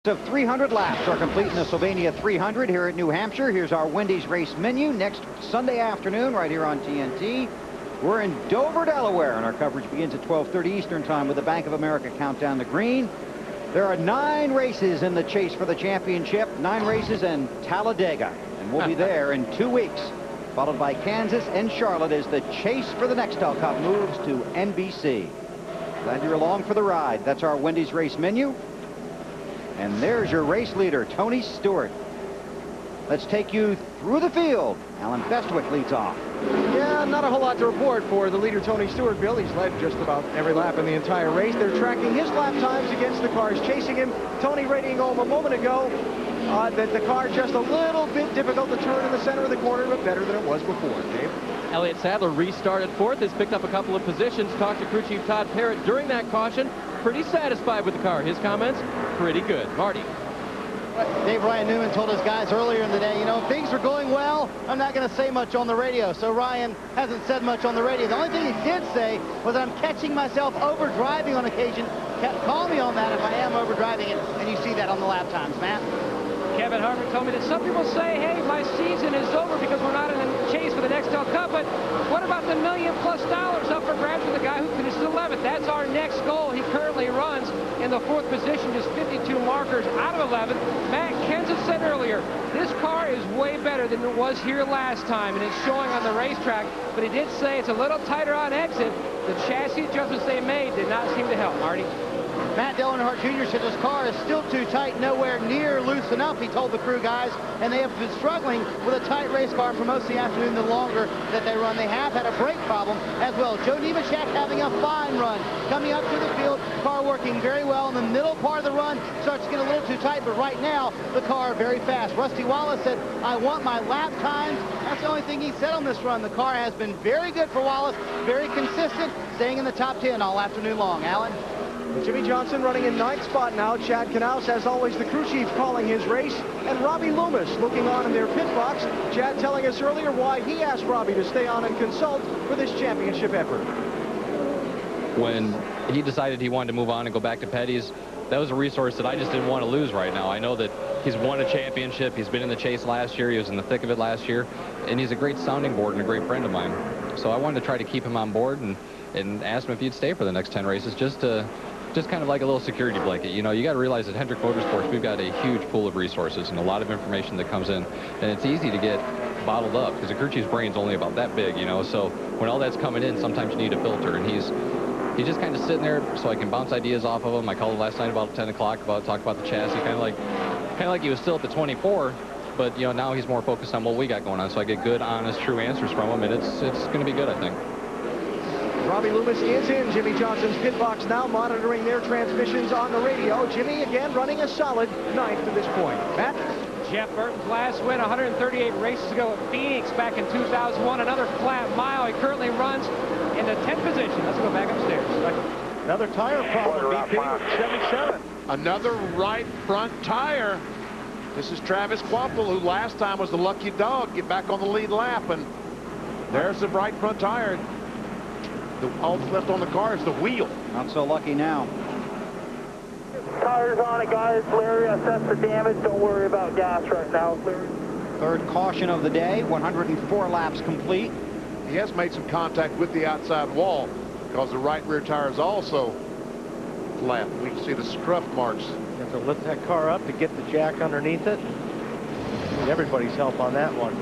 Of 300 laps are complete in the Sylvania 300 here at New Hampshire. Here's our Wendy's race menu next Sunday afternoon right here on TNT. We're in Dover, Delaware, and our coverage begins at 12:30 Eastern Time with the Bank of America countdown to green. There are 9 races in the chase for the championship, 9 races in Talladega, and we'll be there in 2 weeks, followed by Kansas and Charlotte as the chase for the Nextel Cup moves to NBC. Glad you're along for the ride. That's our Wendy's race menu. And there's your race leader, Tony Stewart. Let's take you through the field. Alan Bestwick leads off. Yeah, not a whole lot to report for the leader, Tony Stewart. Bill, he's led just about every lap in the entire race. They're tracking his lap times against the cars chasing him. Tony radiating home a moment ago that the car just a little bit difficult to turn in the center of the corner, but better than it was before. Dave? Elliott Sadler restarted fourth, has picked up a couple of positions. Talked to crew chief Todd Parrott during that caution. Pretty satisfied with the car. His comments, pretty good. Marty. Dave, Ryan Newman told his guys earlier in the day, you know, if things are going well, I'm not going to say much on the radio. So Ryan hasn't said much on the radio. The only thing he did say was I'm catching myself overdriving on occasion. Call me on that if I am overdriving it, and you see that on the lap times, Matt. Kevin Harvick told me that some people say, hey, my season is over because we're not in the chase for the Nextel Cup, but what about the $1 million+ up for grabs for the guy who finishes 11th? That's our next goal. He currently runs in the 4th position, just 52 markers out of 11th. Matt Kenseth said earlier, this car is way better than it was here last time, and it's showing on the racetrack, but he did say it's a little tighter on exit. The chassis adjustments they made did not seem to help, Marty. Matt Dillon-Hart Jr. said this car is still too tight, nowhere near loose enough, he told the crew guys, and they have been struggling with a tight race car for most of the afternoon, the longer that they run. They have had a brake problem as well. Joe Nemechek having a fine run. Coming up through the field, car working very well. In the middle part of the run, starts to get a little too tight, but right now, the car very fast. Rusty Wallace said, I want my lap times. That's the only thing he said on this run. The car has been very good for Wallace, very consistent, staying in the top 10 all afternoon long. Alan? Jimmy Johnson running in 9th spot now. Chad Knaus, as always, the crew chief calling his race. And Robbie Loomis looking on in their pit box. Chad telling us earlier why he asked Robbie to stay on and consult for this championship effort. When he decided he wanted to move on and go back to Petty's, that was a resource that I just didn't want to lose right now. I know that he's won a championship. He's been in the chase last year. He was in the thick of it last year. And he's a great sounding board and a great friend of mine. So I wanted to try to keep him on board and ask him if he'd stay for the next 10 races just kind of like a little security blanket. You know, you got to realize at Hendrick Motorsports, we've got a huge pool of resources and a lot of information that comes in. And it's easy to get bottled up because the crew chief's brain's only about that big, you know. So when all that's coming in, sometimes you need a filter. And he's just kind of sitting there so I can bounce ideas off of him. I called him last night about 10 o'clock talk about the chassis, kind of like he was still at the 24. But, you know, now he's more focused on what we got going on. So I get good, honest, true answers from him. And it's going to be good, I think. Robbie Loomis is in Jimmy Johnson's pit box now, monitoring their transmissions on the radio. Jimmy again running a solid 9th to this point. Matt? Jeff Burton's last win 138 races ago at Phoenix back in 2001. Another flat mile. He currently runs in the 10th position. Let's go back upstairs. Another tire problem, BP with 77. Another right front tire. This is Travis Quappel, who last time was the lucky dog, get back on the lead lap, and there's the right front tire. All that's left on the car is the wheel. Not so lucky now. Tires on it, guys. Larry, assess the damage. Don't worry about gas right now, Larry. Third caution of the day, 104 laps complete. He has made some contact with the outside wall because the right rear tire is also flat. We can see the scruff marks. You have to lift that car up to get the jack underneath it. Need everybody's help on that one.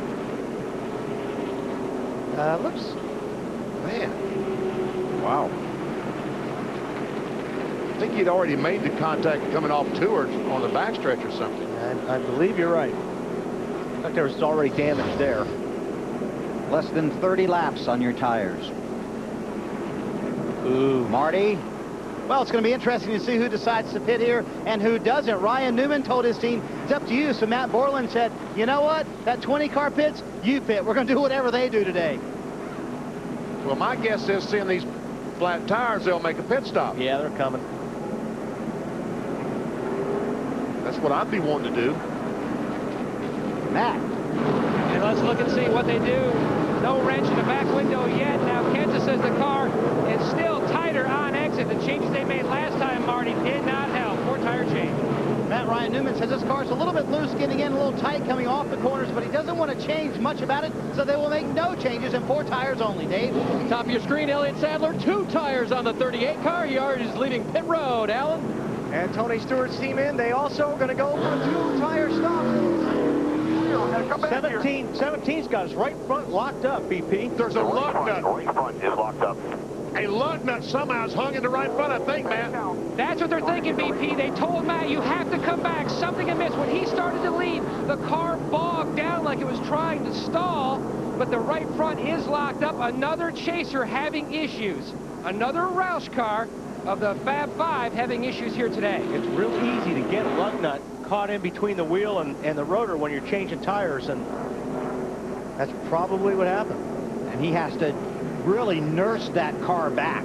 Looks... Man. Wow. I think he'd already made the contact coming off towards on the backstretch or something. I believe you're right. I thought there was already damage there. Less than 30 laps on your tires. Ooh. Marty? Well, it's going to be interesting to see who decides to pit here and who doesn't. Ryan Newman told his team, it's up to you. So Matt Borland said, you know what? That 20-car pits, you pit. We're going to do whatever they do today. Well, my guess is seeing these flat tires, they'll make a pit stop. Yeah, they're coming. That's what I'd be wanting to do. Matt. And let's look and see what they do. No wrench in the back window yet. Now Kenseth says the car is still tighter on exit. The changes they made last time, Marty, did not help. 4 tire change. Matt Ryan Brian Newman says this car's a little bit loose getting in, a little tight coming off the corners, but he doesn't want to change much about it, so they will make no changes and 4 tires only. Dave? Top of your screen, Elliott Sadler, 2 tires on the 38 car. He already is leaving pit road, Alan. And Tony Stewart's team in. They also are going to go for a 2-tire stop. 17's got his right front locked up, BP. There's a lug nut. Right front is locked up. A lug nut somehow is hung in the right front, I think, Matt. That's what they're thinking, BP. They told Matt, you have to come back. Something amiss. When he started to lead, the car bogged down like it was trying to stall, but the right front is locked up. Another chaser having issues. Another Roush car of the Fab 5 having issues here today. It's real easy to get a lug nut caught in between the wheel and the rotor when you're changing tires, and that's probably what happened. And he has to really nurse that car back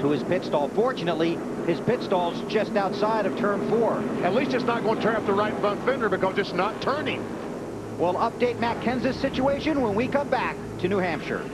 to his pit stall. Fortunately, his pit stall's just outside of turn 4. At least it's not going to tear up the right front fender because it's not turning. We'll update Matt Kenseth's situation when we come back to New Hampshire.